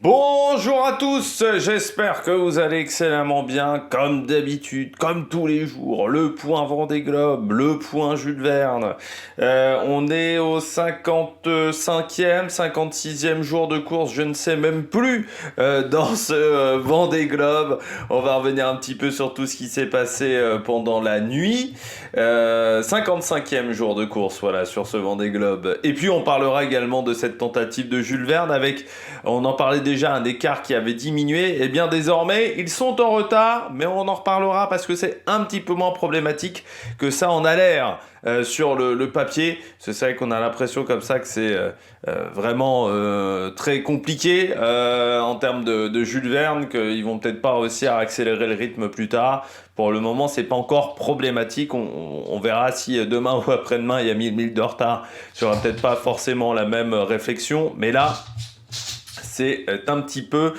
Bonjour à tous, j'espère que vous allez excellemment bien, comme d'habitude, comme tous les jours, le point Vendée Globe, le point Jules Verne. On est au 55e, 56e jour de course, je ne sais même plus dans ce Vendée Globe. On va revenir un petit peu sur tout ce qui s'est passé pendant la nuit. 55e jour de course, voilà, sur ce Vendée Globe. Et puis on parlera également de cette tentative de Jules Verne avec, on en parlait déjà, un écart qui avait diminué. Et bien désormais, ils sont en retard, mais on en reparlera parce que c'est un petit peu moins problématique que ça en a l'air sur le papier. C'est vrai qu'on a l'impression comme ça que c'est vraiment très compliqué en termes de Jules Verne, qu'ils vont peut-être pas réussir à accélérer le rythme plus tard. Pour le moment, c'est pas encore problématique. On verra si demain ou après-demain il y a 1000 milles de retard. Il n'y aura peut-être pas forcément la même réflexion, mais là, c'est un petit peu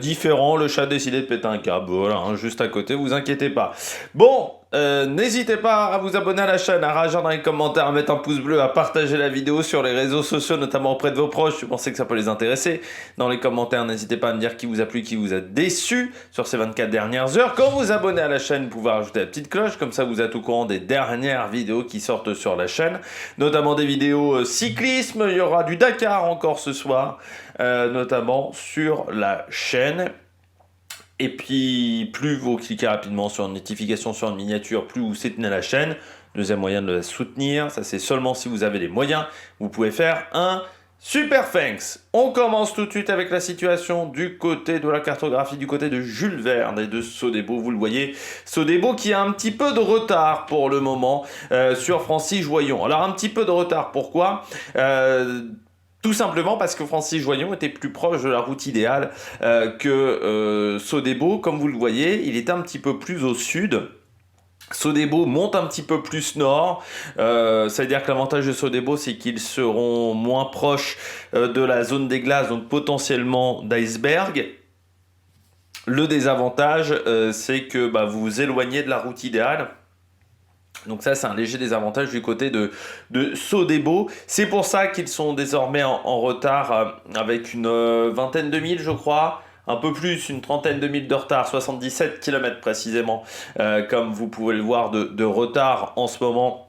différent. Le chat a décidé de péter un câble, voilà, hein, juste à côté, vous inquiétez pas. Bon, n'hésitez pas à vous abonner à la chaîne, à réagir dans les commentaires, à mettre un pouce bleu, à partager la vidéo sur les réseaux sociaux, notamment auprès de vos proches, si vous pensez que ça peut les intéresser. Dans les commentaires, n'hésitez pas à me dire qui vous a plu, qui vous a déçu sur ces 24 dernières heures. Quand vous abonnez à la chaîne, vous pouvez rajouter la petite cloche, comme ça vous êtes au courant des dernières vidéos qui sortent sur la chaîne, notamment des vidéos cyclisme. Il y aura du Dakar encore ce soir, notamment sur la chaîne. Et puis, plus vous cliquez rapidement sur une notification, sur une miniature, plus vous soutenez la chaîne. Deuxième moyen de la soutenir, ça c'est seulement si vous avez les moyens, vous pouvez faire un super thanks. On commence tout de suite avec la situation du côté de la cartographie, du côté de Jules Verne et de Sodebo. Vous le voyez, Sodebo qui a un petit peu de retard pour le moment sur Francis Joyon. Alors un petit peu de retard, pourquoi tout simplement parce que Francis Joyon était plus proche de la route idéale que Sodebo. Comme vous le voyez, il est un petit peu plus au sud. Sodebo monte un petit peu plus nord, ça veut dire que l'avantage de Sodebo, c'est qu'ils seront moins proches de la zone des glaces, donc potentiellement d'iceberg. Le désavantage, c'est que vous vous éloignez de la route idéale. Donc ça, c'est un léger désavantage du côté de Sodebo. C'est pour ça qu'ils sont désormais en retard avec une vingtaine de milles, je crois. Un peu plus, une trentaine de milles de retard, 77 km précisément, comme vous pouvez le voir, de retard en ce moment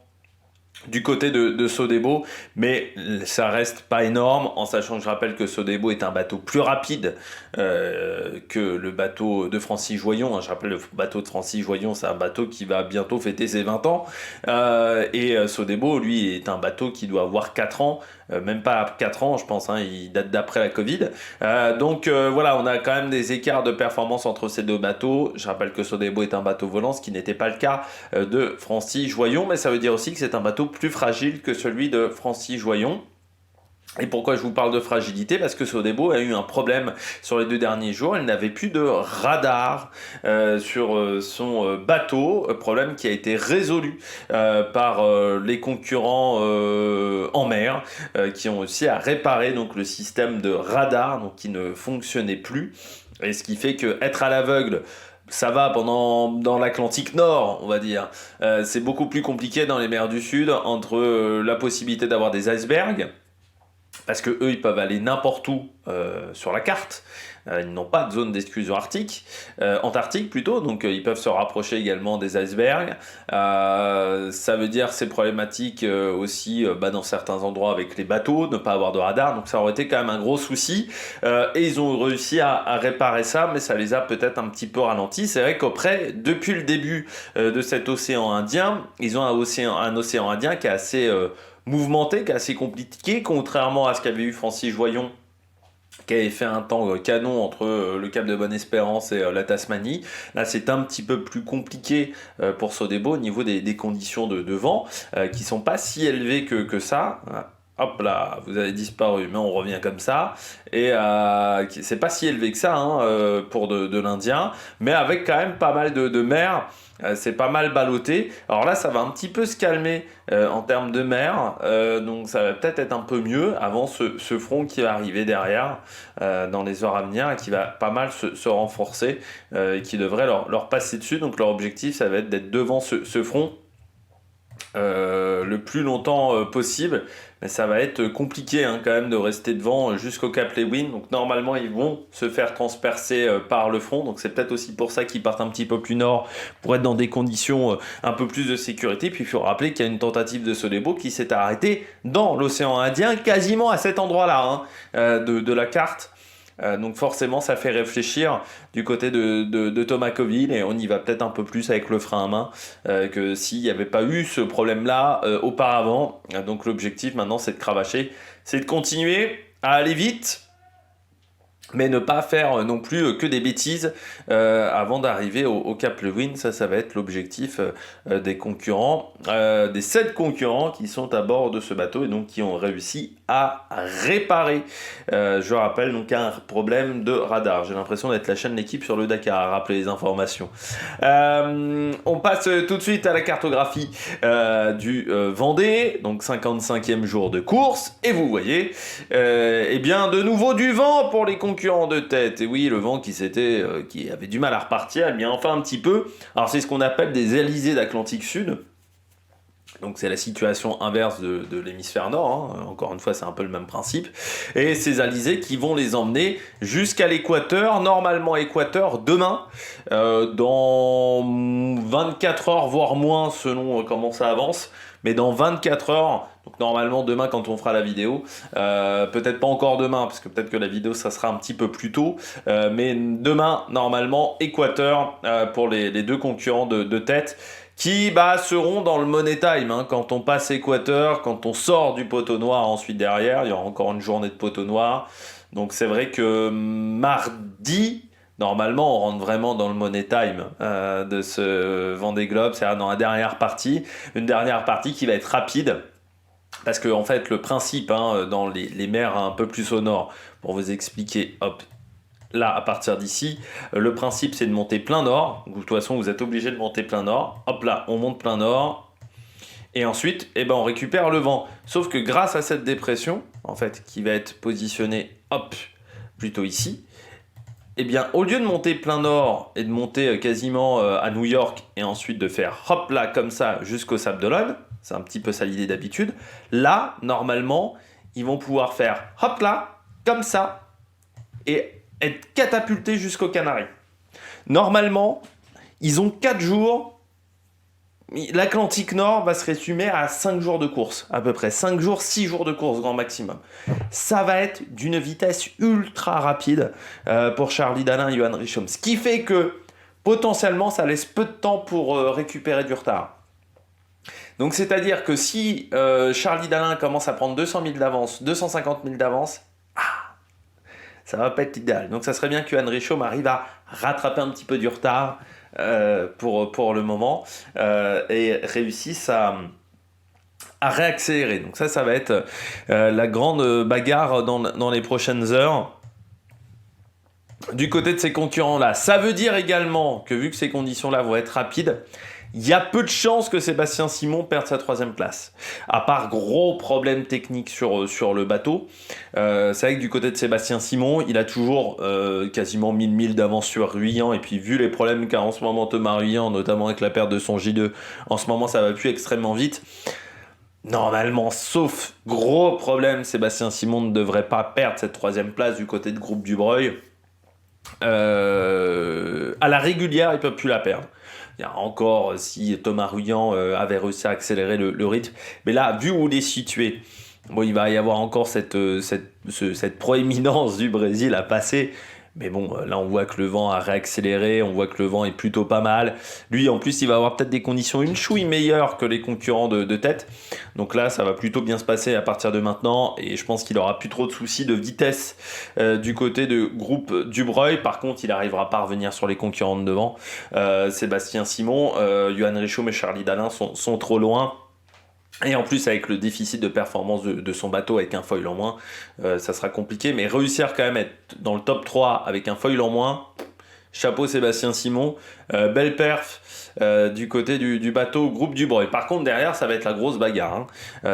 du côté de Sodebo, mais ça reste pas énorme, en sachant que je rappelle que Sodebo est un bateau plus rapide que le bateau de Francis Joyon. Hein. Je rappelle, le bateau de Francis Joyon, c'est un bateau qui va bientôt fêter ses 20 ans, et Sodebo, lui, est un bateau qui doit avoir 4 ans, même pas 4 ans, je pense, hein, il date d'après la Covid. Donc voilà, on a quand même des écarts de performance entre ces deux bateaux. Je rappelle que Sodebo est un bateau volant, ce qui n'était pas le cas de Francis Joyon, mais ça veut dire aussi que c'est un bateau plus fragile que celui de Francis Joyon. Et pourquoi je vous parle de fragilité? Parce que Sodebo a eu un problème sur les 2 derniers jours. Il n'avait plus de radar sur son bateau. Problème qui a été résolu par les concurrents en mer, qui ont réussi à réparer donc, le système de radar donc, qui ne fonctionnait plus. Et ce qui fait qu'être à l'aveugle, ça va dans l'Atlantique Nord, on va dire. C'est beaucoup plus compliqué dans les mers du Sud, entre la possibilité d'avoir des icebergs, parce que eux ils peuvent aller n'importe où sur la carte. Ils n'ont pas de zone d'exclusion antarctique plutôt, donc ils peuvent se rapprocher également des icebergs. Ça veut dire c'est problématique aussi dans certains endroits avec les bateaux, ne pas avoir de radar, donc ça aurait été quand même un gros souci. Et ils ont réussi à réparer ça, mais ça les a peut-être un petit peu ralentis. C'est vrai qu'après, depuis le début de cet océan Indien, ils ont un océan Indien qui est assez mouvementé, qui est assez compliqué, contrairement à ce qu'avait eu Francis Joyon, qui avait fait un temps canon entre le Cap de Bonne-Espérance et la Tasmanie. Là, c'est un petit peu plus compliqué pour Sodebo au niveau des conditions de vent, qui sont pas si élevées que ça. Hop là, vous avez disparu, mais on revient comme ça. Et c'est pas si élevé que ça pour de l'Indien, mais avec quand même pas mal de mer. C'est pas mal ballotté. Alors là, ça va un petit peu se calmer en termes de mer, donc ça va peut-être être un peu mieux avant ce front qui va arriver derrière dans les heures à venir et qui va pas mal se renforcer et qui devrait leur passer dessus. Donc leur objectif, ça va être d'être devant ce front le plus longtemps possible. Mais ça va être compliqué quand même de rester devant jusqu'au Cap Lewin. Donc normalement ils vont se faire transpercer par le front. Donc c'est peut-être aussi pour ça qu'ils partent un petit peu plus nord pour être dans des conditions un peu plus de sécurité. Puis il faut rappeler qu'il y a une tentative de Sodebo qui s'est arrêtée dans l'océan Indien, quasiment à cet endroit-là de la carte. Donc forcément ça fait réfléchir du côté de Thomas Coville, et on y va peut-être un peu plus avec le frein à main que s'il n'y avait pas eu ce problème là auparavant. Donc l'objectif maintenant c'est de cravacher, c'est de continuer à aller vite, mais ne pas faire non plus que des bêtises avant d'arriver au Cap Lewin. Ça va être l'objectif des concurrents, des 7 concurrents qui sont à bord de ce bateau et donc qui ont réussi à réparer. Je rappelle donc un problème de radar. J'ai l'impression d'être la chaîne L'équipe sur le Dakar à rappeler les informations. On passe tout de suite à la cartographie du Vendée, donc 55e jour de course, et vous voyez, eh bien de nouveau du vent pour les concurrents de tête. Et oui, le vent qui avait du mal à repartir, eh bien enfin un petit peu. Alors c'est ce qu'on appelle des alizés d'Atlantique Sud. Donc c'est la situation inverse de l'hémisphère nord, encore une fois c'est un peu le même principe, et ces alizés qui vont les emmener jusqu'à l'équateur, normalement équateur demain, dans 24 heures voire moins selon comment ça avance, mais dans 24 heures, donc normalement demain quand on fera la vidéo, peut-être pas encore demain, parce que peut-être que la vidéo ça sera un petit peu plus tôt, mais demain normalement équateur pour les 2 concurrents de tête, qui seront dans le money time quand on passe équateur, quand on sort du poteau noir ensuite derrière, il y aura encore une journée de poteau noir. Donc c'est vrai que mardi, normalement on rentre vraiment dans le money time de ce Vendée Globe, c'est-à-dire dans la dernière partie, une dernière partie qui va être rapide. Parce que en fait le principe dans les mers un peu plus au nord, pour vous expliquer, hop, là, à partir d'ici, le principe c'est de monter plein nord. De toute façon, vous êtes obligé de monter plein nord. Hop là, on monte plein nord. Et ensuite, on récupère le vent. Sauf que grâce à cette dépression, en fait, qui va être positionnée, hop, plutôt ici, au lieu de monter plein nord et de monter quasiment à New York et ensuite de faire hop là, comme ça, jusqu'au Sable d'Olonne, c'est un petit peu ça l'idée d'habitude, là, normalement, ils vont pouvoir faire hop là, comme ça, et être catapultés jusqu'aux Canaries. Normalement, ils ont 4 jours. L'Atlantique Nord va se résumer à 5 jours de course, à peu près. 5 jours, 6 jours de course, grand maximum. Ça va être d'une vitesse ultra rapide pour Charlie Dalin et Johan Richomme. Ce qui fait que, potentiellement, ça laisse peu de temps pour récupérer du retard. Donc, c'est-à-dire que si Charlie Dalin commence à prendre 200 000 d'avance, 250 000 d'avance, ça va pas être idéal. Donc ça serait bien que Johan Richomme arrive à rattraper un petit peu du retard pour le moment et réussisse à réaccélérer. Donc ça va être la grande bagarre dans les prochaines heures du côté de ces concurrents-là. Ça veut dire également que vu que ces conditions-là vont être rapides, il y a peu de chances que Sébastien Simon perde sa 3e place. À part gros problèmes techniques sur le bateau. C'est vrai que du côté de Sébastien Simon, il a toujours quasiment 1000 milles d'avance sur Ruyant. Et puis vu les problèmes qu'a en ce moment Thomas Ruyant, notamment avec la perte de son J2, en ce moment ça va plus extrêmement vite. Normalement, sauf gros problème, Sébastien Simon ne devrait pas perdre cette 3e place du côté de Groupe Dubreuil. À la régulière, il ne peut plus la perdre. Il y a encore si Thomas Ruyant avait réussi à accélérer le rythme. Mais là, vu où il est situé, il va y avoir encore cette proéminence du Brésil à passer. Mais bon, là on voit que le vent a réaccéléré, on voit que le vent est plutôt pas mal. Lui en plus il va avoir peut-être des conditions une chouille meilleures que les concurrents de tête. Donc là ça va plutôt bien se passer à partir de maintenant. Et je pense qu'il aura plus trop de soucis de vitesse du côté de Groupe Dubreuil. Par contre il arrivera pas à revenir sur les concurrents de devant. Sébastien Simon, Johan Richomme et Charlie Dalin sont trop loin. Et en plus avec le déficit de performance de son bateau avec un foil en moins, ça sera compliqué, mais réussir quand même à être dans le top 3 avec un foil en moins, chapeau Sébastien Simon, belle perf du côté du bateau Groupe Dubreuil. Par contre derrière ça va être la grosse bagarre,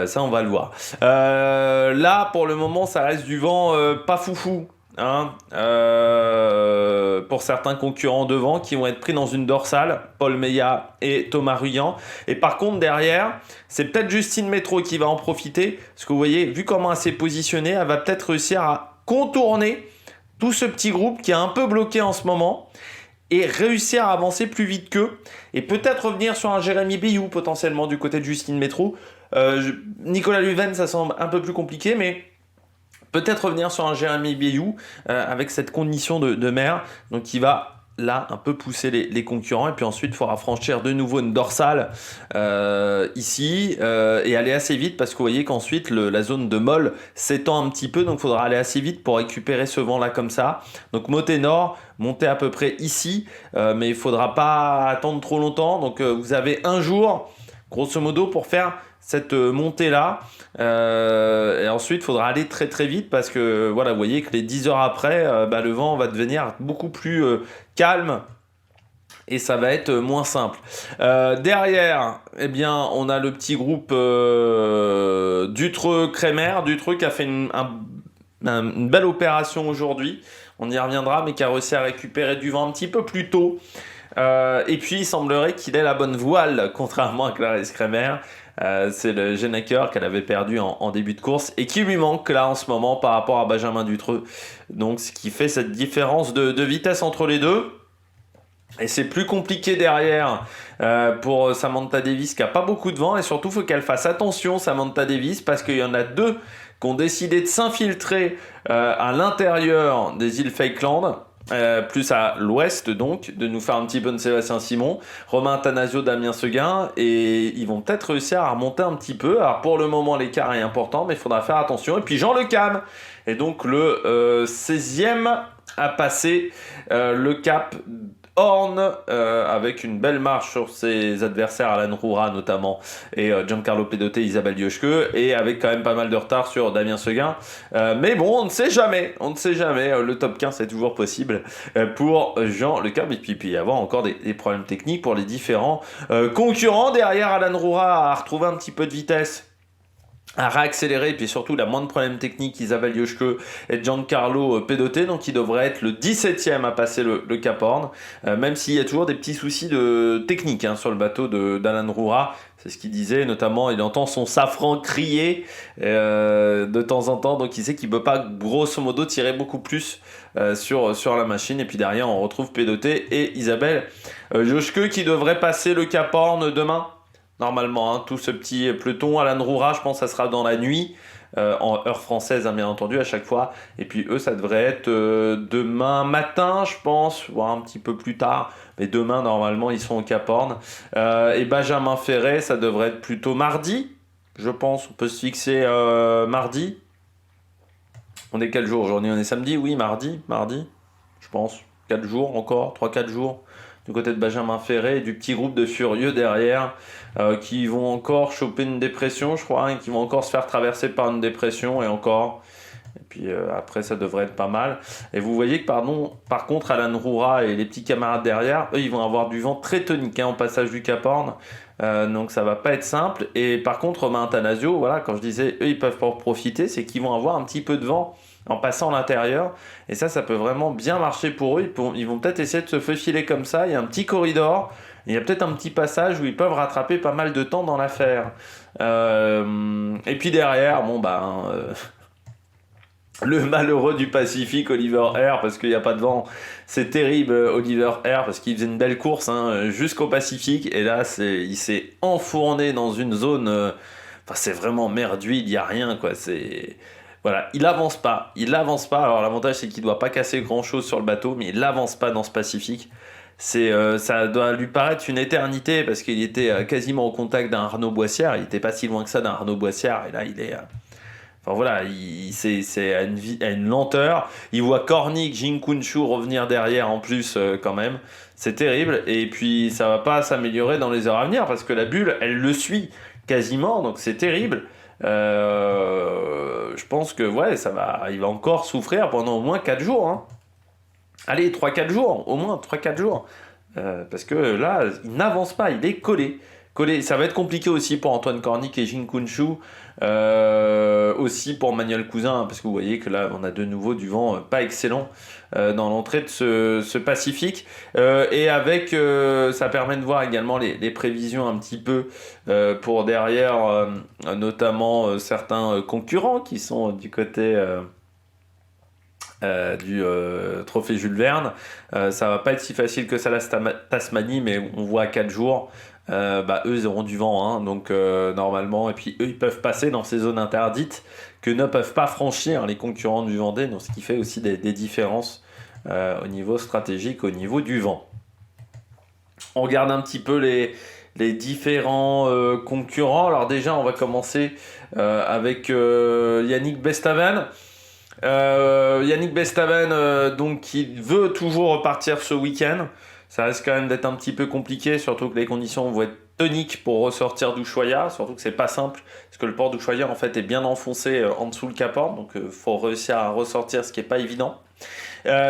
ça on va le voir. Là pour le moment ça reste du vent pas foufou. Pour pour certains concurrents devant qui vont être pris dans une dorsale, Paul Meillat et Thomas Ruyant. Et par contre, derrière, c'est peut-être Justine Métro qui va en profiter. Parce que vous voyez, vu comment elle s'est positionnée, elle va peut-être réussir à contourner tout ce petit groupe qui est un peu bloqué en ce moment et réussir à avancer plus vite qu'eux. Et peut-être revenir sur un Jérémy Bayou potentiellement du côté de Justine Métro. Nicolas Luven, ça semble un peu plus compliqué, mais peut-être revenir sur un Jérémy Bayou avec cette condition de mer, donc qui va là un peu pousser les concurrents, et puis ensuite il faudra franchir de nouveau une dorsale ici et aller assez vite, parce que vous voyez qu'ensuite la zone de molle s'étend un petit peu, donc il faudra aller assez vite pour récupérer ce vent là comme ça. Donc Motet Nord, montez à peu près ici, mais il faudra pas attendre trop longtemps, donc vous avez un jour grosso modo pour faire cette montée là, et ensuite il faudra aller très très vite, parce que voilà, vous voyez que les 10 heures après le vent va devenir beaucoup plus calme et ça va être moins simple. Derrière, eh bien, on a le petit groupe Dutreux-Crémer. Dutreux qui a fait une belle opération aujourd'hui, on y reviendra, mais qui a réussi à récupérer du vent un petit peu plus tôt. Et puis il semblerait qu'il ait la bonne voile, contrairement à Clarisse Crémer. C'est le Genaker qu'elle avait perdu en début de course et qui lui manque là en ce moment par rapport à Benjamin Dutreux. Donc ce qui fait cette différence de vitesse entre les deux. Et c'est plus compliqué derrière pour Samantha Davis qui n'a pas beaucoup de vent, et surtout il faut qu'elle fasse attention, Samantha Davis, parce qu'il y en a deux qui ont décidé de s'infiltrer à l'intérieur des îles Falkland. Plus à l'ouest, donc de nous faire un petit peu de Sébastien Simon, Romain Attanasio, Damien Seguin, et ils vont peut-être réussir à remonter un petit peu. Alors pour le moment l'écart est important, mais il faudra faire attention. Et puis Jean Le Cam est donc le 16e à passer le cap Horn, avec une belle marche sur ses adversaires, Alan Roura notamment, et Giancarlo Pedote, Isabelle Diochke, et avec quand même pas mal de retard sur Damien Seguin. Mais bon, on ne sait jamais, le top 15 c'est toujours possible pour Jean Le Cam, et puis il y avoir encore des problèmes techniques pour les différents concurrents. Derrière, Alan Roura a retrouvé un petit peu de vitesse, à réaccélérer, et puis surtout la moins de problèmes techniques, Isabelle Diochke et Giancarlo Pedote, donc il devrait être le 17e à passer le Cap Horn, même s'il y a toujours des petits soucis de technique sur le bateau d'Alan Roura. C'est ce qu'il disait, notamment il entend son safran crier de temps en temps, donc il sait qu'il ne peut pas grosso modo tirer beaucoup plus sur la machine. Et puis derrière on retrouve Pedote et Isabelle Diochke qui devrait passer le Cap Horn demain. Normalement, tout ce petit peloton. Alan Roura, je pense que ça sera dans la nuit, en heure française, bien entendu, à chaque fois. Et puis eux, ça devrait être demain matin, je pense, voire un petit peu plus tard. Mais demain, normalement, ils sont au Cap Horn. Et Benjamin Ferré, ça devrait être plutôt mardi, je pense. On peut se fixer mardi. On est quel jour aujourd'hui? On est samedi? Oui, mardi, je pense. 4 jours encore, 3-4 jours. Du côté de Benjamin Ferré et du petit groupe de furieux derrière qui vont encore choper une dépression, je crois, et qui vont encore se faire traverser par une dépression et encore. Et puis après, ça devrait être pas mal. Et vous voyez que par contre, Alan Roura et les petits camarades derrière, eux, ils vont avoir du vent très tonique au passage du Cap Horn. Donc ça va pas être simple. Et par contre, Romain Attanasio, voilà, quand je disais eux, ils peuvent pas en profiter, c'est qu'ils vont avoir un petit peu de vent en passant à l'intérieur, et ça peut vraiment bien marcher pour eux. Ils vont peut-être essayer de se faufiler comme ça. Il y a un petit corridor, il y a peut-être un petit passage où ils peuvent rattraper pas mal de temps dans l'affaire. Et puis derrière, le malheureux du Pacifique, Oliver Air, parce qu'il n'y a pas de vent. C'est terrible, Oliver Air, parce qu'il faisait une belle course jusqu'au Pacifique, et là il s'est enfourné dans une zone, c'est vraiment merduit, il n'y a rien, quoi. Voilà, il avance pas. Alors l'avantage c'est qu'il doit pas casser grand chose sur le bateau, mais il avance pas dans ce Pacifique. Ça doit lui paraître une éternité, parce qu'il était quasiment au contact d'un Arnaud Boissière. Il était pas si loin que ça d'un Arnaud Boissière, et là il est. C'est à une lenteur. Il voit Kornick, Jinkunshu revenir derrière en plus quand même. C'est terrible, et puis ça va pas s'améliorer dans les heures à venir, parce que la bulle elle le suit quasiment, donc c'est terrible. Je pense que il va encore souffrir pendant au moins 4 jours. Allez, 3-4 jours, au moins 3-4 jours. Parce que là, il n'avance pas, il est collé. Ça va être compliqué aussi pour Antoine Cornic et Jin Kunshu, aussi pour Manuel Cousin, hein, parce que vous voyez que là, on a de nouveau du vent pas excellent dans l'entrée de ce Pacifique. Et avec, ça permet de voir également les prévisions un petit peu pour derrière, notamment certains concurrents qui sont du côté du trophée Jules Verne. Ça va pas être si facile que ça la Tasmanie, mais on voit à 4 jours. Eux ils auront du vent, hein, donc normalement, et puis eux ils peuvent passer dans ces zones interdites que ne peuvent pas franchir les concurrents du Vendée, donc ce qui fait aussi des différences au niveau stratégique, au niveau du vent. On regarde un petit peu les différents concurrents. Alors déjà on va commencer avec Yannick Bestaven. Yannick Bestaven, donc, qui veut toujours repartir ce week-end. Ça risque quand même d'être un petit peu compliqué, surtout que les conditions vont être toniques pour ressortir d'Ushuaïa, surtout que c'est pas simple, parce que le port d'Ushuaïa en fait est bien enfoncé en dessous le Cap Horn, donc faut réussir à ressortir, ce qui est pas évident.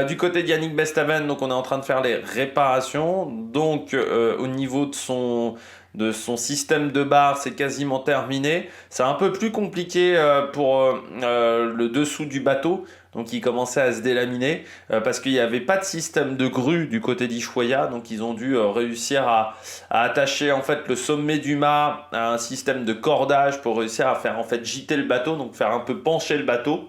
Du côté de Yannick Bestaven, donc on est en train de faire les réparations, donc au niveau de son système de barre, c'est quasiment terminé. C'est un peu plus compliqué pour le dessous du bateau, donc il commençait à se délaminer parce qu'il n'y avait pas de système de grue du côté d'Ushuaïa, donc ils ont dû réussir à attacher en fait le sommet du mât à un système de cordage pour réussir à faire en fait gîter le bateau, donc faire un peu pencher le bateau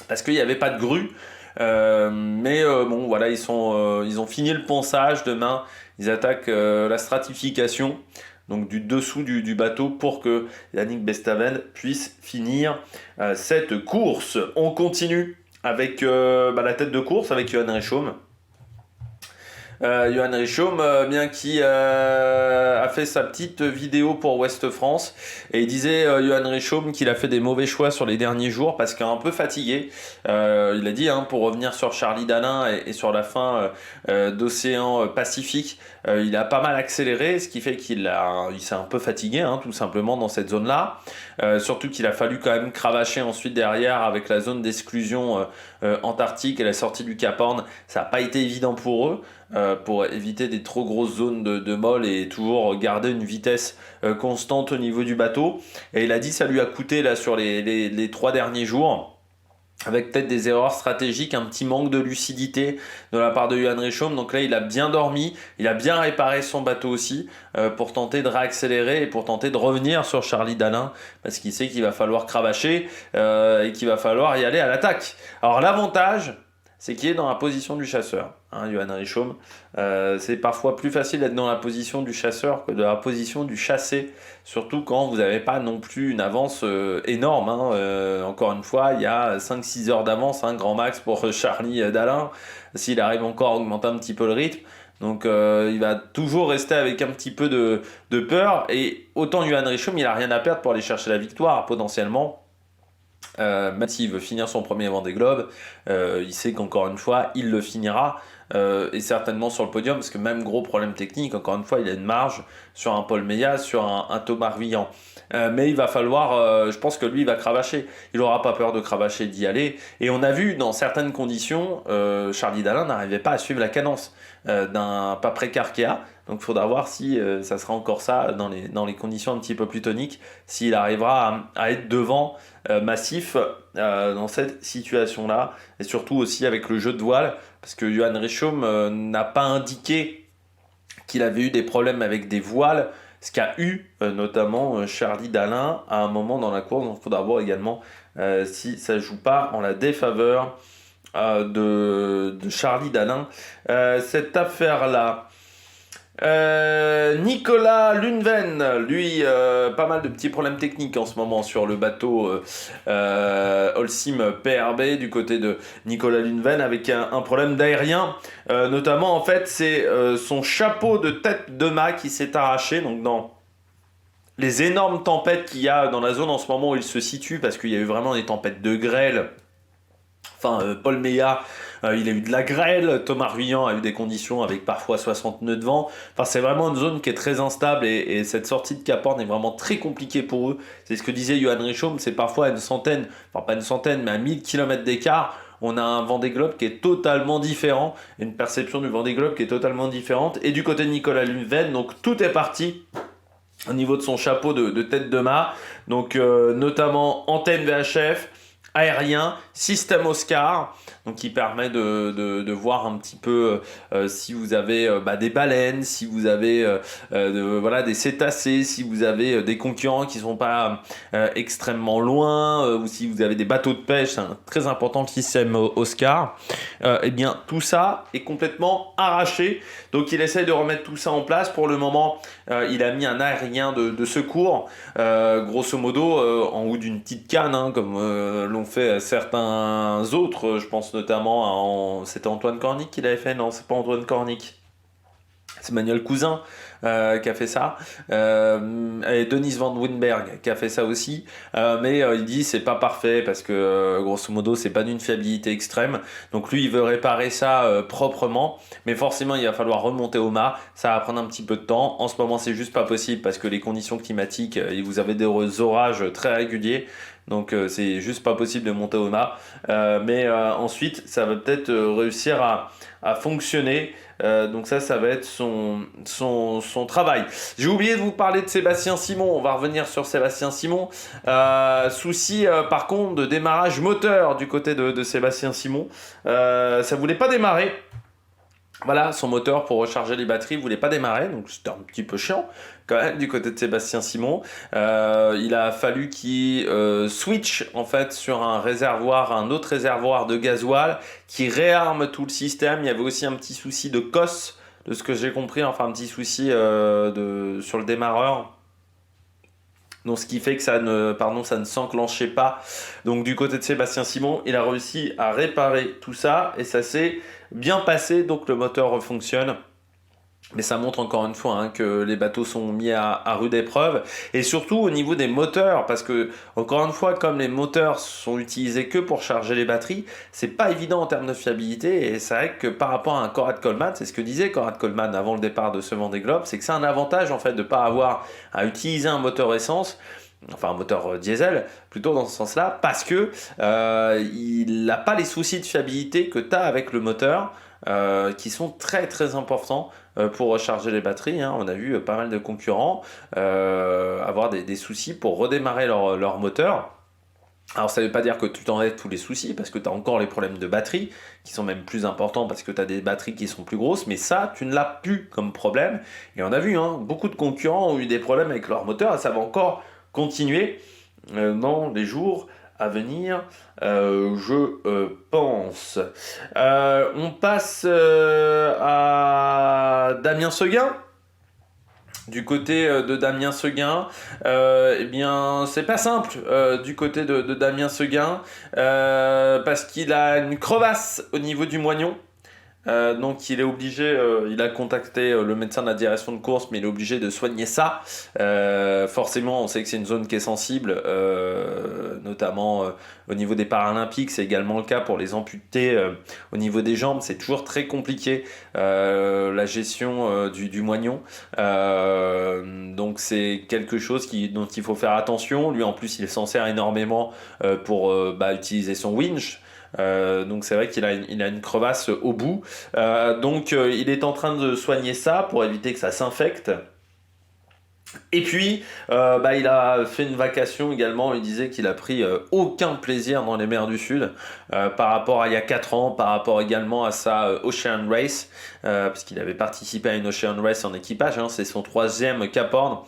parce qu'il n'y avait pas de grue. Mais bon voilà, ils ont fini le ponçage. Demain ils attaquent la stratification, donc du dessous du bateau, pour que Yannick Bestaven puisse finir cette course. On continue avec la tête de course avec Johan Reichaume. Johan Reichaume, bien qui a fait sa petite vidéo pour Ouest France, et il disait Johan Reichaume qu'il a fait des mauvais choix sur les derniers jours parce qu'il est un peu fatigué. Il a dit, hein, pour revenir sur Charlie Dalin et sur la fin d'Océan Pacifique, il a pas mal accéléré, ce qui fait il s'est un peu fatigué, hein, tout simplement dans cette zone-là. Surtout qu'il a fallu quand même cravacher ensuite derrière avec la zone d'exclusion antarctique et la sortie du Cap Horn. Ça n'a pas été évident pour eux. Pour éviter des trop grosses zones de molle et toujours garder une vitesse constante au niveau du bateau. Et il a dit ça lui a coûté là sur les 3 derniers jours, avec peut-être des erreurs stratégiques, un petit manque de lucidité de la part de Johan Reichaume. Donc là il a bien dormi, il a bien réparé son bateau aussi pour tenter de réaccélérer et pour tenter de revenir sur Charlie Dalin, parce qu'il sait qu'il va falloir cravacher et qu'il va falloir y aller à l'attaque. Alors l'avantage, c'est qu'il est dans la position du chasseur, hein, Johan Reichaume. C'est parfois plus facile d'être dans la position du chasseur que de la position du chassé, surtout quand vous n'avez pas non plus une avance énorme. Hein. Encore une fois, il y a 5-6 heures d'avance, hein, grand max pour Charlie Dalin, s'il arrive encore à augmenter un petit peu le rythme. Donc il va toujours rester avec un petit peu de peur. Et autant Johan Reichaume, il n'a rien à perdre pour aller chercher la victoire, potentiellement. Même s'il veut finir son premier Vendée Globe, il sait qu'encore une fois il le finira, et certainement sur le podium, parce que même gros problème technique, encore une fois il a une marge sur un Paul Meillas, sur un Thomas Ruyant, mais il va falloir, je pense que lui il va cravacher, il n'aura pas peur de cravacher, d'y aller. Et on a vu dans certaines conditions Charlie Dalin n'arrivait pas à suivre la cadence d'un Paprec Arkea. Donc il faudra voir si ça sera encore ça dans les conditions un petit peu plus toniques, s'il arrivera à être devant Massif dans cette situation-là, et surtout aussi avec le jeu de voile, parce que Johan Reichaume n'a pas indiqué qu'il avait eu des problèmes avec des voiles, ce qu'a eu notamment Charlie Dalin à un moment dans la course. Donc il faudra voir également si ça ne joue pas en la défaveur de Charlie Dalin. Cette affaire-là. Nicolas Lunven, lui, pas mal de petits problèmes techniques en ce moment sur le bateau Holcim PRB du côté de Nicolas Lunven, avec un problème d'aérien, notamment en fait c'est son chapeau de tête de mât qui s'est arraché. Donc dans les énormes tempêtes qu'il y a dans la zone en ce moment où il se situe, parce qu'il y a eu vraiment des tempêtes de grêle. Enfin, Paul Meillas, il a eu de la grêle. Thomas Ruyant a eu des conditions avec parfois 60 nœuds de vent. Enfin, c'est vraiment une zone qui est très instable, et cette sortie de Cap Horn est vraiment très compliquée pour eux. C'est ce que disait Johan Reichaume, c'est parfois à une centaine, enfin pas une centaine, mais à 1000 km d'écart. On a un Vendée Globe qui est totalement différent, une perception du Vendée Globe qui est totalement différente. Et du côté de Nicolas Lunven, donc tout est parti au niveau de son chapeau de tête de mât. Donc notamment antenne VHF, aérien, système Oscar, donc qui permet de voir un petit peu si vous avez des baleines, si vous avez voilà, des cétacés, si vous avez des concurrents qui sont pas extrêmement loin, ou si vous avez des bateaux de pêche, c'est très important le système Oscar. Et bien tout ça est complètement arraché, donc il essaye de remettre tout ça en place. Pour le moment, il a mis un aérien de secours, grosso modo en haut d'une petite canne, hein, comme l'ont fait certains autres. Je pense notamment c'était Antoine Cornic qui l'avait fait. Non, c'est pas Antoine Cornic, c'est Manuel Cousin qui a fait ça, et Dennis Van Winberg qui a fait ça aussi, mais il dit c'est pas parfait parce que grosso modo c'est pas d'une fiabilité extrême, donc lui il veut réparer ça proprement, mais forcément il va falloir remonter au mât, ça va prendre un petit peu de temps. En ce moment c'est juste pas possible parce que les conditions climatiques, vous avez des orages très réguliers, donc c'est juste pas possible de monter au mât, mais ensuite ça va peut-être réussir à fonctionner. Donc ça va être son travail. J'ai oublié de vous parler de Sébastien Simon, on va revenir sur Sébastien Simon. Souci par contre de démarrage moteur du côté de Sébastien Simon. Ça voulait pas démarrer. Voilà, son moteur pour recharger les batteries voulait pas démarrer, donc c'était un petit peu chiant quand même du côté de Sébastien Simon. Il a fallu qu'il switch en fait sur un autre réservoir de gasoil qui réarme tout le système. Il y avait aussi un petit souci de COS, de ce que j'ai compris, enfin un petit souci sur le démarreur. Donc ce qui fait que ça ne s'enclenchait pas. Donc du côté de Sébastien Simon, il a réussi à réparer tout ça et ça s'est bien passé, donc le moteur fonctionne. Mais ça montre encore une fois que les bateaux sont mis à rude épreuve, et surtout au niveau des moteurs, parce que encore une fois, comme les moteurs sont utilisés que pour charger les batteries, c'est pas évident en termes de fiabilité. Et c'est vrai que par rapport à un Conrad Coleman, c'est ce que disait Conrad Coleman avant le départ de ce Vendée Globe, c'est que c'est un avantage en fait de pas avoir à utiliser un moteur essence, enfin un moteur diesel plutôt dans ce sens-là, parce que il n'a pas les soucis de fiabilité que tu as avec le moteur, qui sont très très importants pour recharger les batteries. On a vu pas mal de concurrents avoir des soucis pour redémarrer leur moteur. Alors ça ne veut pas dire que tu t'enlèves tous les soucis, parce que tu as encore les problèmes de batterie, qui sont même plus importants parce que tu as des batteries qui sont plus grosses, mais ça, tu ne l'as plus comme problème. Et on a vu, beaucoup de concurrents ont eu des problèmes avec leur moteur, et ça va encore continuer dans les jours à venir, je pense. On passe à Damien Seguin. Du côté de Damien Seguin, eh bien, c'est pas simple du côté de Damien Seguin, parce qu'il a une crevasse au niveau du moignon. Donc il est obligé, il a contacté le médecin de la direction de course, mais il est obligé de soigner ça. Forcément, on sait que c'est une zone qui est sensible, notamment au niveau des Paralympiques. C'est également le cas pour les amputés au niveau des jambes. C'est toujours très compliqué la gestion du moignon. Donc c'est quelque chose dont il faut faire attention. Lui en plus il s'en sert énormément pour utiliser son winch. Donc c'est vrai qu'il a une crevasse au bout, donc il est en train de soigner ça pour éviter que ça s'infecte. Et puis il a fait une vacation également. Il disait qu'il a pris aucun plaisir dans les mers du Sud par rapport à il y a 4 ans, par rapport également à sa Ocean Race, parce qu'il avait participé à une Ocean Race en équipage, c'est son 3e Cap Horn.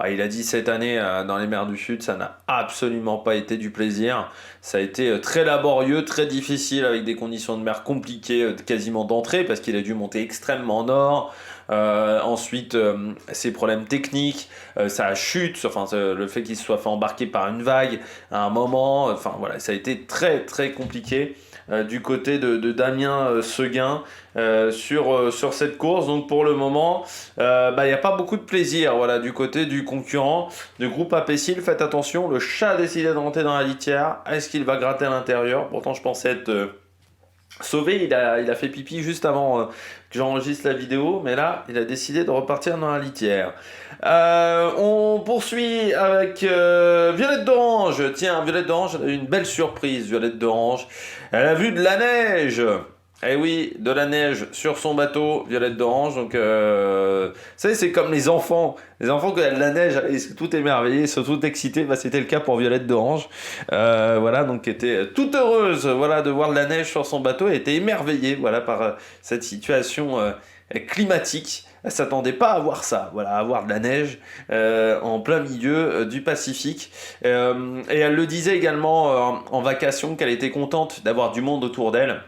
Il a dit cette année dans les mers du Sud, ça n'a absolument pas été du plaisir. Ça a été très laborieux, très difficile, avec des conditions de mer compliquées quasiment d'entrée, parce qu'il a dû monter extrêmement nord. Ensuite, ses problèmes techniques, sa chute, le fait qu'il se soit fait embarquer par une vague à un moment, ça a été très très compliqué du côté de Damien Seguin sur cette course. Donc pour le moment, il n'y a pas beaucoup de plaisir du côté du concurrent de groupe Apécile. Faites attention, le chat a décidé de rentrer dans la litière. Est-ce qu'il va gratter à l'intérieur? Pourtant je pensais être sauvé, il a fait pipi juste avant que j'enregistre la vidéo, mais là il a décidé de repartir dans la litière. On poursuit avec Violette d'Orange. Tiens, Violette d'Orange, elle a eu une belle surprise. Violette d'Orange, elle a vu de la neige. Eh oui, de la neige sur son bateau, Violette d'Orange. Donc, vous savez, c'est comme les enfants. Les enfants, quand il y a de la neige, ils sont tout émerveillés, ils sont tout excités. Bah, c'était le cas pour Violette d'Orange. Voilà, donc, qui était toute heureuse, voilà, de voir de la neige sur son bateau. Elle était émerveillée, voilà, par cette situation climatique. Elle s'attendait pas à voir ça, voilà, à voir de la neige en plein milieu du Pacifique. Et elle le disait également en vacation qu'elle était contente d'avoir du monde autour d'elle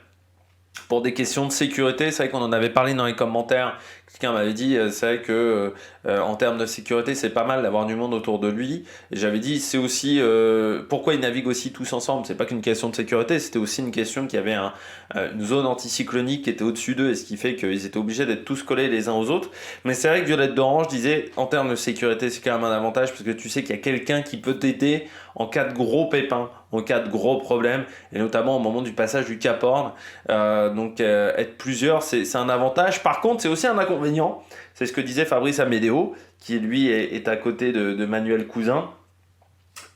pour des questions de sécurité. C'est vrai qu'on en avait parlé dans les commentaires. Quelqu'un m'avait dit, c'est vrai que en termes de sécurité, c'est pas mal d'avoir du monde autour de lui. Et j'avais dit, c'est aussi pourquoi ils naviguent aussi tous ensemble. C'est pas qu'une question de sécurité, c'était aussi une question qu'il y avait une zone anticyclonique qui était au-dessus d'eux, et ce qui fait qu'ils étaient obligés d'être tous collés les uns aux autres. Mais c'est vrai que Violette d'Orange disait, en termes de sécurité, c'est quand même un avantage parce que tu sais qu'il y a quelqu'un qui peut t'aider en cas de gros pépins, en cas de gros problèmes, et notamment au moment du passage du Cap Horn. Donc être plusieurs, c'est un avantage. Par contre, c'est aussi un inconvénient. C'est ce que disait Fabrice Amédéo, qui lui est à côté de Manuel Cousin.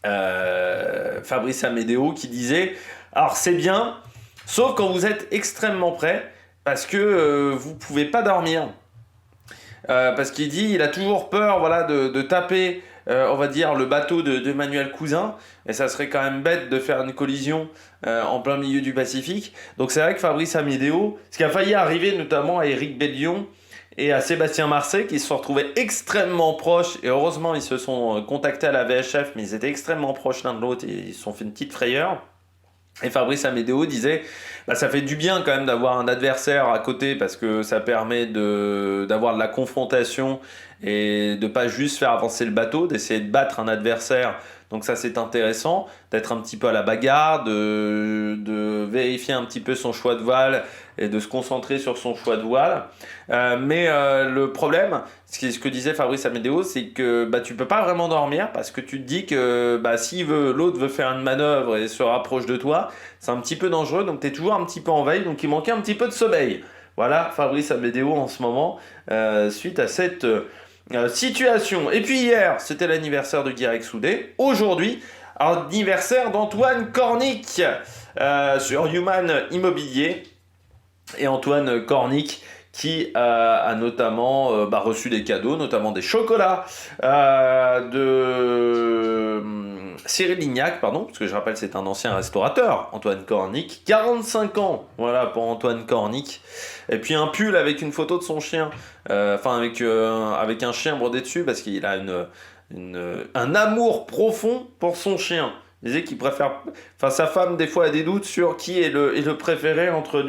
Fabrice Amédéo qui disait, alors c'est bien, sauf quand vous êtes extrêmement près, parce que vous pouvez pas dormir. Parce qu'il dit, il a toujours peur, voilà, de taper, on va dire, le bateau de Manuel Cousin, et ça serait quand même bête de faire une collision en plein milieu du Pacifique. Donc c'est vrai que Fabrice Amédéo, ce qui a failli arriver notamment à Éric Bellion et à Sébastien Marcet, qui se sont retrouvés extrêmement proches, et heureusement ils se sont contactés à la VHF, mais ils étaient extrêmement proches l'un de l'autre, et ils se sont fait une petite frayeur. Et Fabrice Amédéo disait, bah, ça fait du bien quand même d'avoir un adversaire à côté parce que ça permet d'avoir de la confrontation et de pas juste faire avancer le bateau, d'essayer de battre un adversaire. Donc ça c'est intéressant, d'être un petit peu à la bagarre, de vérifier un petit peu son choix de voile et de se concentrer sur son choix de voile. Mais le problème, ce que disait Fabrice Amédéo, c'est que bah, tu peux pas vraiment dormir parce que tu te dis que bah, si l'autre veut faire une manœuvre et se rapproche de toi, c'est un petit peu dangereux, donc tu es toujours un petit peu en veille, donc il manquait un petit peu de sommeil. Voilà Fabrice Amédéo en ce moment, suite à cette situation. Et puis hier, c'était l'anniversaire de Guirec Soudé. Aujourd'hui, anniversaire d'Antoine Cornic sur Human Immobilier. Et Antoine Cornic qui a notamment reçu des cadeaux, notamment des chocolats de Cyril Lignac, pardon, parce que je rappelle c'est un ancien restaurateur, Antoine Cornic, 45 ans, voilà pour Antoine Cornic, et puis un pull avec une photo de son chien, avec un chien brodé dessus, parce qu'il a un amour profond pour son chien. Il disait qu'il préfère. Enfin, sa femme, des fois, a des doutes sur qui est le préféré entre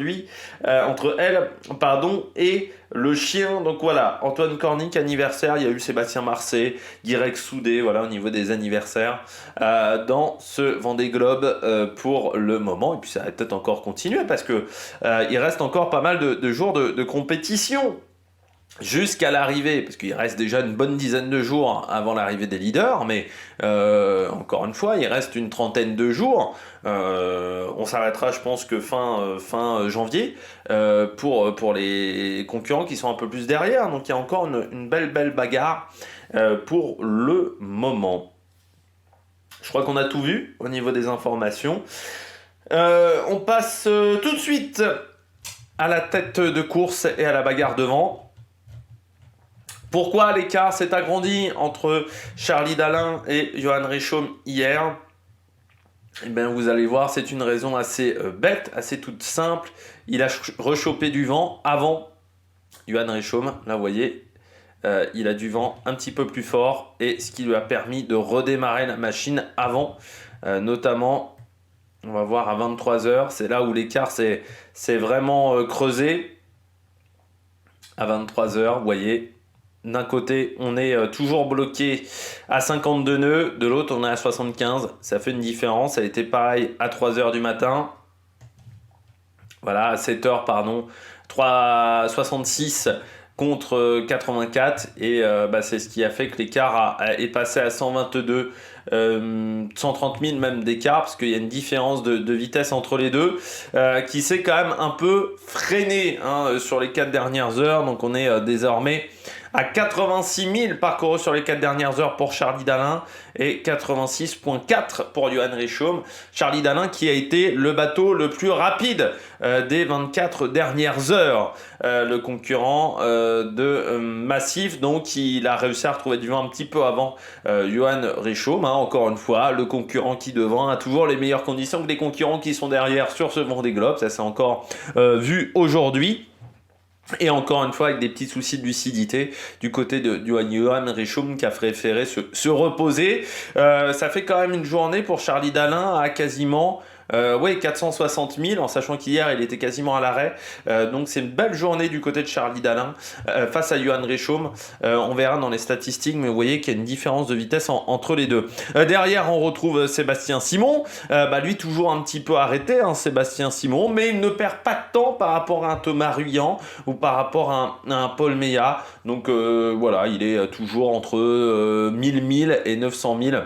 elle, pardon, et le chien. Donc voilà, Antoine Cornic, anniversaire. Il y a eu Sébastien Marcet, Guirec Soudé, voilà, au niveau des anniversaires, dans ce Vendée Globe pour le moment. Et puis ça va peut-être encore continuer parce que il reste encore pas mal de jours de compétition. Jusqu'à l'arrivée, parce qu'il reste déjà une bonne dizaine de jours avant l'arrivée des leaders, mais encore une fois, il reste une trentaine de jours. On s'arrêtera, je pense, que fin janvier pour les concurrents qui sont un peu plus derrière. Donc il y a encore une belle bagarre pour le moment. Je crois qu'on a tout vu au niveau des informations. On passe tout de suite à la tête de course et à la bagarre devant. Pourquoi l'écart s'est agrandi entre Charlie Dalin et Johan Richomme hier ? Eh bien, vous allez voir, c'est une raison assez bête, assez toute simple. Il a rechopé du vent avant Johan Richomme. Là, vous voyez, il a du vent un petit peu plus fort et ce qui lui a permis de redémarrer la machine avant, notamment, on va voir à 23h, c'est là où l'écart s'est vraiment creusé. À 23h, vous voyez, d'un côté, on est toujours bloqué à 52 nœuds, de l'autre, on est à 75. Ça fait une différence. Ça a été pareil à 3h du matin. Voilà, à 7h, pardon. 66 contre 84. Et c'est ce qui a fait que l'écart est passé à 122, 130 000 même d'écart, parce qu'il y a une différence de vitesse entre les deux, qui s'est quand même un peu freinée sur les 4 dernières heures. Donc on est désormais à 86 000 parcourus sur les 4 dernières heures pour Charlie Dalin et 86,4 pour Johan Richomme. Charlie Dalin qui a été le bateau le plus rapide des 24 dernières heures. Le concurrent de Massif, donc il a réussi à retrouver du vent un petit peu avant Johan Richomme, encore une fois, le concurrent qui devant a toujours les meilleures conditions que les concurrents qui sont derrière sur ce Vendée Globe, ça c'est encore vu aujourd'hui. Et encore une fois, avec des petits soucis de lucidité du côté de Johan Richomme qui a préféré se reposer. Ça fait quand même une journée pour Charlie Dalin à quasiment 460 000, en sachant qu'hier il était quasiment à l'arrêt. Donc c'est une belle journée du côté de Charlie Dalin face à Johan Richomme. On verra dans les statistiques, mais vous voyez qu'il y a une différence de vitesse entre les deux. Derrière, on retrouve Sébastien Simon. Lui, toujours un petit peu arrêté, Sébastien Simon, mais il ne perd pas de temps par rapport à un Thomas Ruyant ou par rapport à un Paul Meillat. Donc voilà, il est toujours entre 1000 et 900 000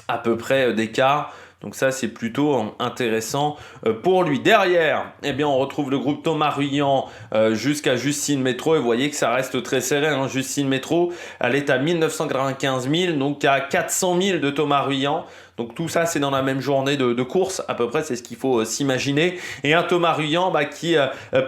à peu près d'écart. Donc ça, c'est plutôt intéressant pour lui. Derrière, on retrouve le groupe Thomas Ruyant jusqu'à Justine Métro. Et vous voyez que ça reste très serré. Justine Métro, elle est à 1995 000, donc à 400 000 de Thomas Ruyant. Donc tout ça, c'est dans la même journée de course, à peu près, c'est ce qu'il faut s'imaginer. Et un Thomas Ruyant qui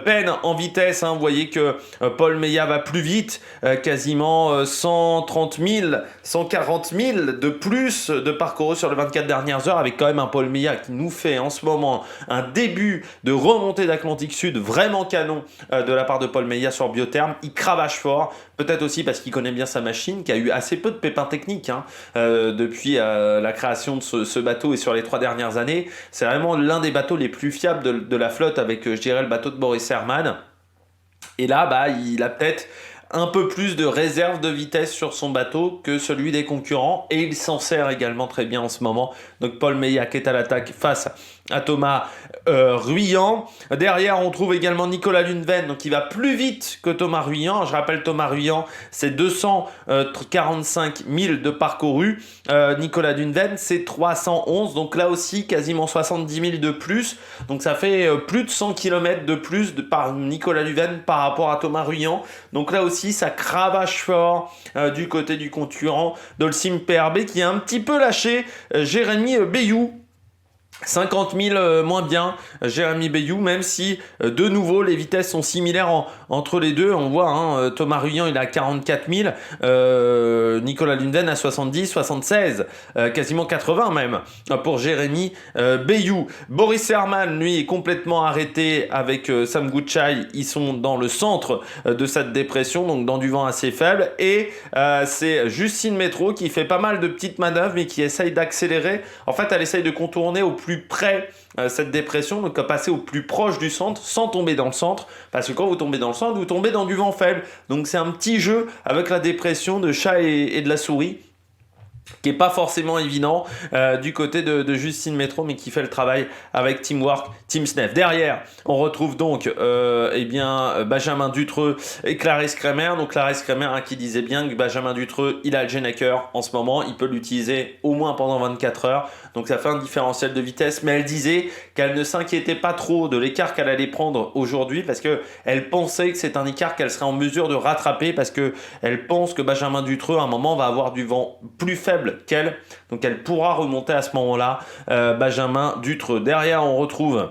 peine en vitesse. Vous voyez que Paul Meillat va plus vite, quasiment 130 000, 140 000 de plus de parcours sur les 24 dernières heures, avec quand même un Paul Meillat qui nous fait en ce moment un début de remontée d'Atlantique Sud vraiment canon de la part de Paul Meillat sur Biotherme. Il cravache fort, peut-être aussi parce qu'il connaît bien sa machine, qui a eu assez peu de pépins techniques depuis la création de ce bateau et sur les 3 dernières années. C'est vraiment l'un des bateaux les plus fiables de la flotte avec, je dirais, le bateau de Boris Herrmann. Et là, il a peut-être un peu plus de réserve de vitesse sur son bateau que celui des concurrents et il s'en sert également très bien en ce moment. Donc Paul Meillat qui est à l'attaque face à Thomas Ruyant. Derrière, on trouve également Nicolas Luneven, donc il va plus vite que Thomas Ruyant. Je rappelle, Thomas Ruyant, c'est 245 000 de parcouru. Nicolas Luneven, c'est 311. Donc là aussi, quasiment 70 000 de plus. Donc ça fait plus de 100 km de plus par Nicolas Luneven par rapport à Thomas Ruyant. Donc là aussi, ça cravache fort du côté du concurrent Dolcim PRB qui a un petit peu lâché Jérémy Bayou. 50 000 moins bien, Jérémy Bayou, même si de nouveau les vitesses sont similaires entre les deux. On voit Thomas Ruyant il a 44 000, Nicolas Luneven à 70, 76, quasiment 80 même pour Jérémy Bayou. Boris Herrmann lui est complètement arrêté avec Sam Gouchai. Ils sont dans le centre de cette dépression, donc dans du vent assez faible. Et c'est Justine Métro qui fait pas mal de petites manœuvres mais qui essaye d'accélérer. En fait, elle essaye de contourner au plus près cette dépression, donc à passer au plus proche du centre sans tomber dans le centre, parce que quand vous tombez dans le centre, vous tombez dans du vent faible. Donc c'est un petit jeu avec la dépression de chat et de la souris qui est pas forcément évident du côté de Justine Métro, mais qui fait le travail avec Teamwork Team Snef. Derrière, on retrouve donc Benjamin Dutreux et Clarisse Kremer. Donc Clarisse Kremer qui disait bien que Benjamin Dutreux, il a le Genaker en ce moment, il peut l'utiliser au moins pendant 24 heures. Donc ça fait un différentiel de vitesse, mais elle disait qu'elle ne s'inquiétait pas trop de l'écart qu'elle allait prendre aujourd'hui parce que elle pensait que c'est un écart qu'elle serait en mesure de rattraper parce que elle pense que Benjamin Dutreux à un moment va avoir du vent plus faible qu'elle, donc elle pourra remonter à ce moment-là. Benjamin Dutreux. Derrière, on retrouve,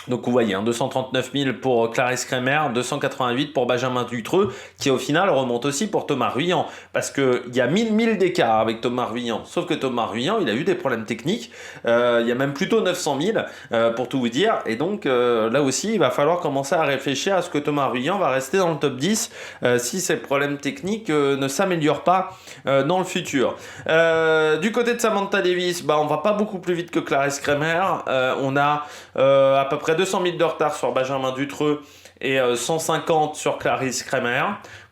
donc vous voyez, 239 000 pour Clarisse Kremer, 288 pour Benjamin Dutreux, qui au final remonte aussi pour Thomas Ruyant, parce qu'il y a 1000 d'écart avec Thomas Ruyant, sauf que Thomas Ruyant, il a eu des problèmes techniques, il y a même plutôt 900 000 pour tout vous dire, et donc là aussi, il va falloir commencer à réfléchir à ce que Thomas Ruyant va rester dans le top 10 si ces problèmes techniques ne s'améliorent pas dans le futur. Du côté de Samantha Davis, on va pas beaucoup plus vite que Clarisse Kremer, on a à peu près 200 000 de retard sur Benjamin Dutreux et 150 sur Clarisse Kremer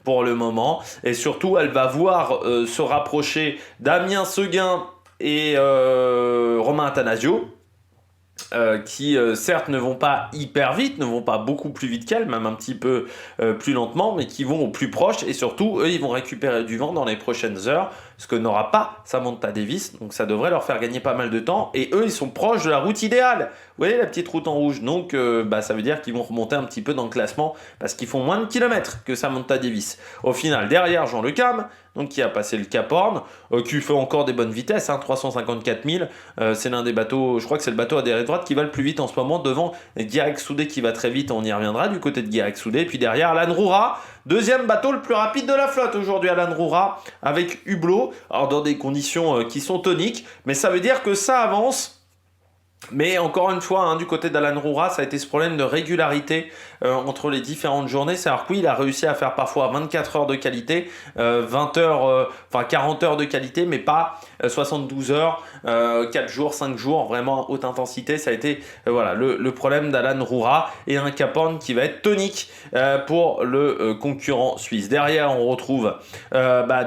pour le moment. Et surtout, elle va voir se rapprocher Damien Seguin et Romain Attanasio. Qui certes ne vont pas hyper vite, ne vont pas beaucoup plus vite qu'elle, même un petit peu plus lentement, mais qui vont au plus proche et surtout eux ils vont récupérer du vent dans les prochaines heures, ce que n'aura pas Samantha Davis, donc ça devrait leur faire gagner pas mal de temps et eux ils sont proches de la route idéale. Vous voyez la petite route en rouge, donc ça veut dire qu'ils vont remonter un petit peu dans le classement parce qu'ils font moins de kilomètres que Samantha Davis. Au final, derrière Jean Le Cam, donc qui a passé le Cap Horn, qui fait encore des bonnes vitesses, 354 000. C'est l'un des bateaux, je crois que c'est le bateau à dérive droite qui va le plus vite en ce moment, devant Guirec Soudé qui va très vite, on y reviendra du côté de Guirec Soudé. Puis derrière Alan Roura, deuxième bateau le plus rapide de la flotte aujourd'hui, Alan Roura, avec Hublot, alors dans des conditions qui sont toniques, mais ça veut dire que ça avance. Mais encore une fois, du côté d'Alan Roura, ça a été ce problème de régularité entre les différentes journées. C'est-à-dire que oui, il a réussi à faire parfois 24 heures de qualité, 20 heures, 40 heures de qualité, mais pas 72 heures, 4 jours, 5 jours, vraiment haute intensité. Ça a été le problème d'Alan Roura et un Cap Horn qui va être tonique pour le concurrent suisse. Derrière, on retrouve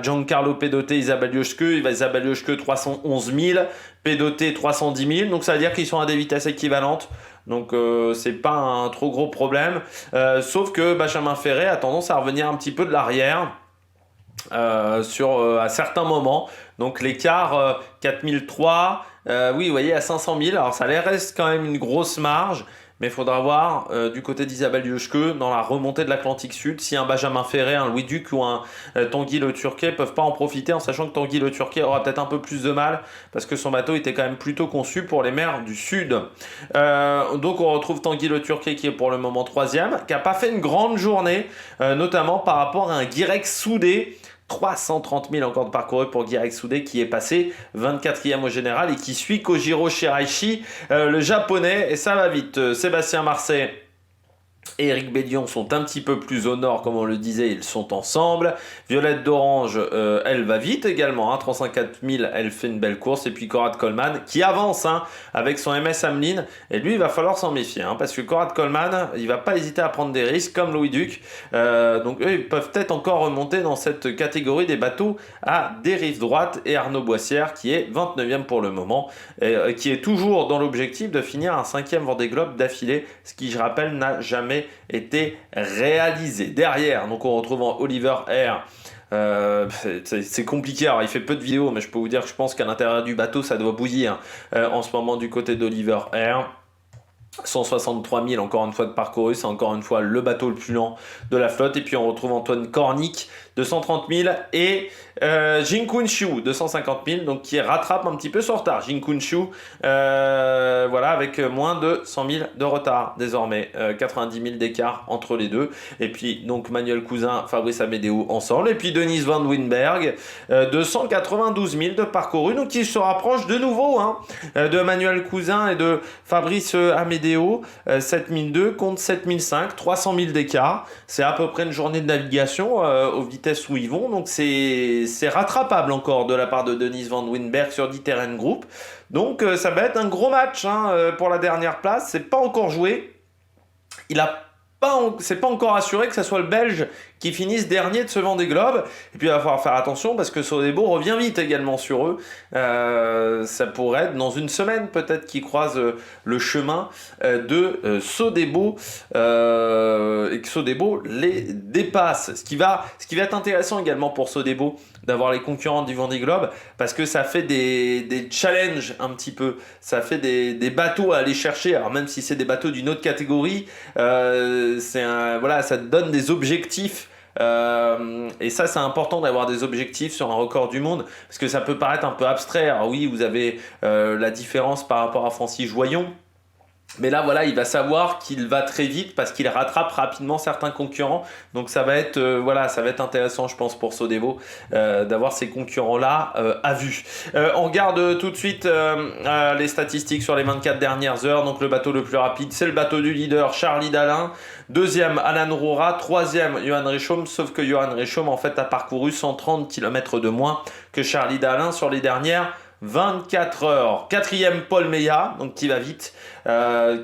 Giancarlo Pedoté, Isabelle Yoshke. Isabelle Yoshke, 311 000. Pedoté 310 000, donc ça veut dire qu'ils sont à des vitesses équivalentes, donc c'est pas un trop gros problème, sauf que Benjamin Ferré a tendance à revenir un petit peu de l'arrière à certains moments, donc l'écart 4003, oui vous voyez à 500 000, alors ça reste quand même une grosse marge, mais il faudra voir du côté d'Isabelle Yoshke dans la remontée de l'Atlantique Sud si un Benjamin Ferré, un Louis Duc ou un Tanguy Le Turquet peuvent pas en profiter, en sachant que Tanguy Le Turquet aura peut-être un peu plus de mal parce que son bateau était quand même plutôt conçu pour les mers du Sud. Donc on retrouve Tanguy Le Turquet qui est pour le moment 3e, qui n'a pas fait une grande journée, notamment par rapport à un Guirec Soudé. 330 000 encore de parcouru pour Guirec Soudé qui est passé 24e au général et qui suit Kojiro Shiraishi, le japonais, et ça va vite. Sébastien Marseille et Eric Bédion sont un petit peu plus au nord, comme on le disait, ils sont ensemble. Violette d'Orange, elle va vite également, 354 000, elle fait une belle course. Et puis Conrad Coleman qui avance avec son MS Hamelin. Et lui, il va falloir s'en méfier, parce que Conrad Coleman, il va pas hésiter à prendre des risques comme Louis Duc. Donc eux, ils peuvent peut-être encore remonter dans cette catégorie des bateaux à dérive droite. Et Arnaud Boissière qui est 29e pour le moment, qui est toujours dans l'objectif de finir un 5e Vendée Globe d'affilée, ce qui, je rappelle, n'a jamais été réalisé. Derrière, donc on retrouve Oliver Air. C'est compliqué, alors il fait peu de vidéos, mais je peux vous dire que je pense qu'à l'intérieur du bateau ça doit bouillir en ce moment du côté d'Oliver Air. 163 000 encore une fois de parcouru, c'est encore une fois le bateau le plus lent de la flotte. Et puis on retrouve Antoine Cornic 230 000 et Jin Kun Chiu 250 000, donc qui rattrape un petit peu son retard. Jin Kun Chiu avec moins de 100 000 de retard désormais, 90 000 d'écart entre les deux. Et puis donc Manuel Cousin, Fabrice Amédéo ensemble, et puis Denise Van Winberg 292 000 de parcouru, donc qui se rapproche de nouveau de Manuel Cousin et de Fabrice Amédéo. 7002 contre 7005, 300 000 d'écart, c'est à peu près une journée de navigation aux vitesses où ils vont, donc c'est rattrapable encore de la part de Denise Van Winberg sur D'Ieteren Group. Donc ça va être un gros match pour la dernière place, c'est pas encore joué. C'est pas encore assuré que ce soit le Belge qui finisse dernier de ce Vendée Globe. Et puis il va falloir faire attention parce que Sodebo revient vite également sur eux. Ça pourrait être dans une semaine peut-être qu'ils croisent le chemin de Sodebo et que Sodebo les dépasse. Ce qui va être intéressant également pour Sodebo d'avoir les concurrents du Vendée Globe parce que ça fait des challenges un petit peu. Ça fait des bateaux à aller chercher. Alors même si c'est des bateaux d'une autre catégorie, ça te donne des objectifs. Et ça c'est important d'avoir des objectifs sur un record du monde parce que ça peut paraître un peu abstrait. Alors oui, vous avez la différence par rapport à Francis Joyon, mais là il va savoir qu'il va très vite parce qu'il rattrape rapidement certains concurrents, donc ça va être intéressant je pense pour Sodebo d'avoir ces concurrents là à vue. On regarde tout de suite les statistiques sur les 24 dernières heures. Donc le bateau le plus rapide c'est le bateau du leader Charlie Dalin, deuxième Alan Roura, troisième Johan Richomme, sauf que Johan Richomme en fait a parcouru 130 km de moins que Charlie Dalin sur les dernières 24 heures. Quatrième Paul Meillat, donc qui va vite,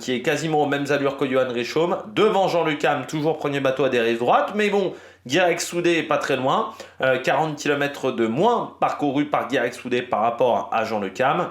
qui est quasiment aux mêmes allures que Johan Richomme. Devant Jean-Luc Ham, toujours premier bateau à dérive droite, mais bon, Guirec Soudé est pas très loin, 40 km de moins parcouru par Guirec Soudé par rapport à Jean-Luc Ham.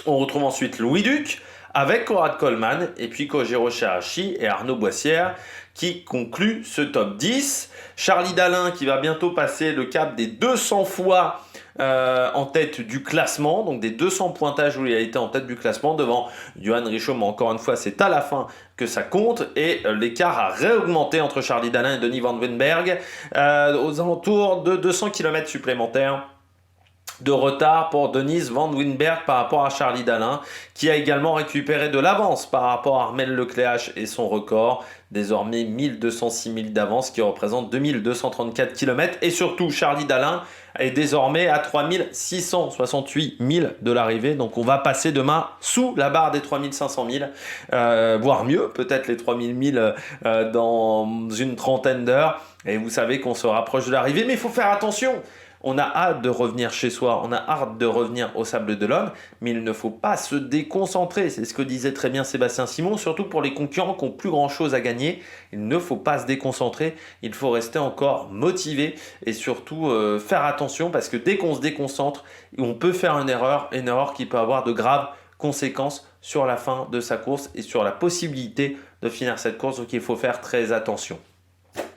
On retrouve ensuite Louis Duc avec Conrad Coleman et puis Kojiro Shiraishi et Arnaud Boissière qui conclut ce top 10. Charlie Dalin qui va bientôt passer le cap des 200 fois en tête du classement, donc des 200 pointages où il a été en tête du classement devant Johan Richaud, mais encore une fois c'est à la fin que ça compte, et l'écart a réaugmenté entre Charlie Dalin et Denis Van Wijnberg aux alentours de 200 km supplémentaires de retard pour Dennis Van Wijnberg par rapport à Charlie Dalin, qui a également récupéré de l'avance par rapport à Armel Lecléache et son record, désormais 1206 milles d'avance, qui représente 2234 km. Et surtout, Charlie Dalin est désormais à 3668 milles de l'arrivée. Donc on va passer demain sous la barre des 3500 milles, voire mieux, peut-être les 3000 milles dans une trentaine d'heures. Et vous savez qu'on se rapproche de l'arrivée, mais il faut faire attention. On a hâte de revenir chez soi, on a hâte de revenir au Sable d'Olonne, mais il ne faut pas se déconcentrer. C'est ce que disait très bien Sébastien Simon, surtout pour les concurrents qui n'ont plus grand-chose à gagner. Il ne faut pas se déconcentrer, il faut rester encore motivé et surtout faire attention, parce que dès qu'on se déconcentre, on peut faire une erreur qui peut avoir de graves conséquences sur la fin de sa course et sur la possibilité de finir cette course. Donc il faut faire très attention.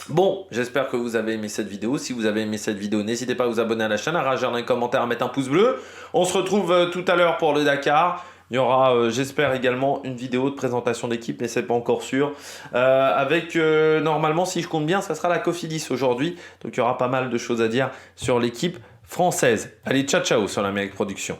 Bon, j'espère que vous avez aimé cette vidéo. Si vous avez aimé cette vidéo, n'hésitez pas à vous abonner à la chaîne, à réagir dans les commentaires, à mettre un pouce bleu. On se retrouve tout à l'heure pour le Dakar. Il y aura, j'espère, également une vidéo de présentation d'équipe, mais c'est pas encore sûr. Avec, normalement, si je compte bien, ça sera la Cofidis aujourd'hui. Donc, il y aura pas mal de choses à dire sur l'équipe française. Allez, ciao, ciao sur l'Amérique Production.